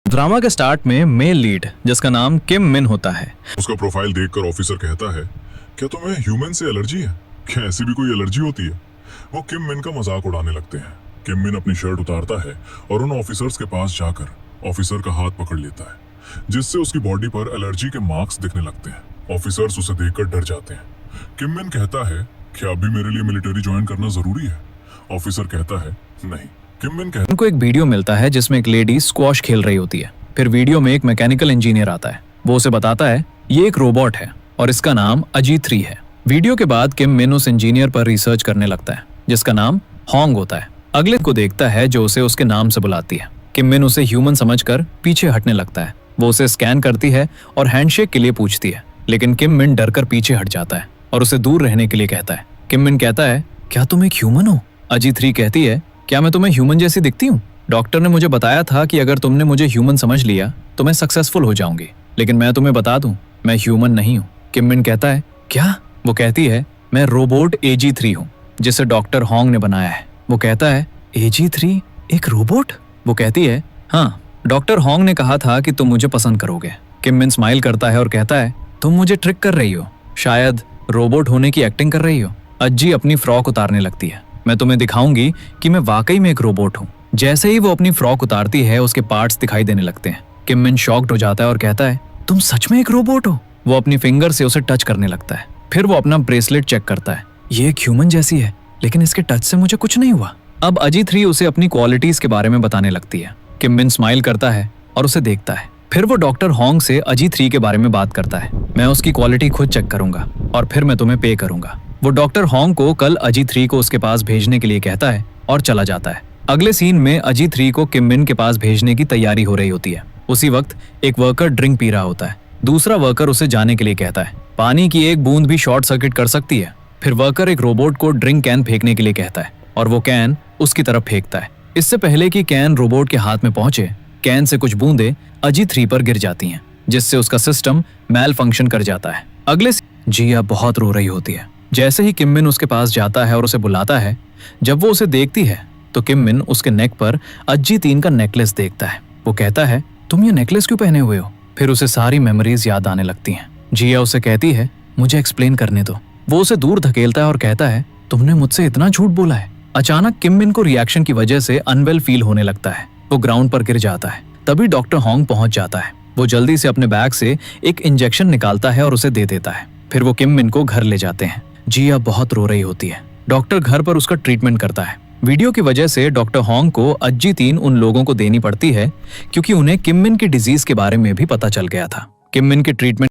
Drama के start में male lead जिसका नाम किम मिन होता है। उसका प्रोफाइल देखकर ऑफिसर कहता है, क्या तुम्हें ह्यूमन से एलर्जी है? क्या ऐसी भी कोई एलर्जी होती है? वो किम मिन का मजाक उड़ाने लगते हैं। किम मिन अपनी शर्ट उतारता है और उन ऑफिसर्स के पास जाकर ऑफिसर का हाथ पकड़ लेता है, जिससे उसकी बॉडी पर एलर्जी के मार्क्स दिखने लगते हैं। ऑफिसर्स उसे देखकर डर जाते हैं। किम मिन कहता है, क्या अभी मेरे लिए मिलिट्री ज्वाइन करना जरूरी है? ऑफिसर कहता है, नहीं। किम मिन कहता है, उनको एक वीडियो मिलता है जिसमें एक लेडी स्क्वॉश खेल रही होती है। फिर वीडियो में एक मैकेनिकल इंजीनियर आता है। वो उसे बताता है ये एक रोबोट है और इसका नाम अजी-3 है। वीडियो के बाद किम मिन उस इंजीनियर पर रिसर्च करने लगता है जिसका नाम होंग होता है। अगले को देखता है जो उसे उसके नाम से बुलाती है। किम मिन उसे ह्यूमन समझकर पीछे हटने लगता है। वो उसे स्कैन करती है और हैंडशेक के लिए पूछती है, लेकिन किम मिन डरकर पीछे हट जाता है और उसे दूर रहने के लिए कहता है। किम मिन कहता है, क्या तुम एक ह्यूमन हो? अजी-3 कहती है, क्या मैं तुम्हें ह्यूमन जैसी दिखती हूँ? डॉक्टर ने मुझे बताया था कि अगर तुमने मुझे ह्यूमन समझ लिया तो मैं सक्सेसफुल हो जाऊंगी, लेकिन मैं तुम्हें बता दूं मैं ह्यूमन नहीं हूँ। किम मिन कहता है, क्या? वो कहती है, मैं रोबोट AG-3 हूँ जिसे डॉक्टर होंग ने बनाया है। वो कहता है, AG-3 एक रोबोट? वो कहती है, हाँ, डॉक्टर होंग ने कहा था कि तुम मुझे पसंद करोगे। किम मिन स्माइल करता है और कहता है, तुम मुझे ट्रिक कर रही हो, शायद रोबोट होने की एक्टिंग कर रही हो। अज्जी अपनी फ्रॉक उतारने लगती है। मैं तुम्हें दिखाऊंगी कि मैं वाकई में एक रोबोट हूँ। जैसे ही वो अपनी फ्रॉक उतारती है उसके पार्ट्स दिखाई देने लगते हैं। किम मिन शॉक्ड हो जाता है और कहता है, तुम सच में एक रोबोट हो? वो अपनी फिंगर से उसे टच करने लगता है। फिर वो अपना ब्रेसलेट चेक करता है। ये एक ह्यूमन जैसी है, लेकिन इसके टच से मुझे कुछ नहीं हुआ। अब अजी-3 उसे अपनी क्वालिटीज के बारे में बताने लगती है। किम मिन स्माइल करता है और उसे देखता है। फिर वो डॉक्टर होंग से अजी-3 के बारे में बात करता है। मैं उसकी क्वालिटी खुद चेक करूंगा और फिर मैं तुम्हें पे करूंगा। वो डॉक्टर होंग को कल अजी-3 को उसके पास भेजने के लिए कहता है और चला जाता है। अगले सीन में अजी-3 को किम मिन के पास भेजने की तैयारी हो रही होती है। उसी वक्त एक वर्कर ड्रिंक पी रहा होता है। दूसरा वर्कर उसे जाने के लिए कहता है। पानी की एक बूंद भी शॉर्ट सर्किट कर सकती है। फिर वर्कर एक रोबोट को ड्रिंक कैन फेंकने के लिए कहता है और वो कैन उसकी तरफ फेंकता है। इससे पहले कि कैन रोबोट के हाथ में पहुंचे, कैन से कुछ बूंदें अजी-3 पर गिर जाती हैं, जिससे उसका सिस्टम मैल फंक्शन कर जाता है। अगले जिया बहुत रो रही होती है। जैसे ही किम मिन उसके पास जाता है और उसे बुलाता है, जब वो उसे देखती है तो किम मिन उसके नेक पर अजी-3 का नेकलेस देखता है। वो कहता है, तुम ये नेकलेस क्यों पहने हुए हो? फिर उसे सारी मेमोरीज याद आने लगती हैं। जिया उसे कहती है, मुझे एक्सप्लेन करने दो। वो उसे दूर धकेलता है और कहता है, तुमने मुझसे इतना झूठ बोला है। अचानक किम मिन को रिएक्शन की वजह से अनवेल फील होने लगता है। वो ग्राउंड पर गिर जाता है। तभी डॉक्टर होंग पहुंच जाता है। वो जल्दी से अपने बैग से एक इंजेक्शन निकालता है और उसे दे देता है। फिर वो किम मिन को घर ले जाते हैं। जिया बहुत रो रही होती है। डॉक्टर घर पर उसका ट्रीटमेंट करता है। वीडियो की वजह से डॉक्टर होंग को अजी-3 उन लोगों को देनी पड़ती है क्योंकि उन्हें किम मिन की डिजीज के बारे में भी पता चल गया था। किम मिन के ट्रीटमेंट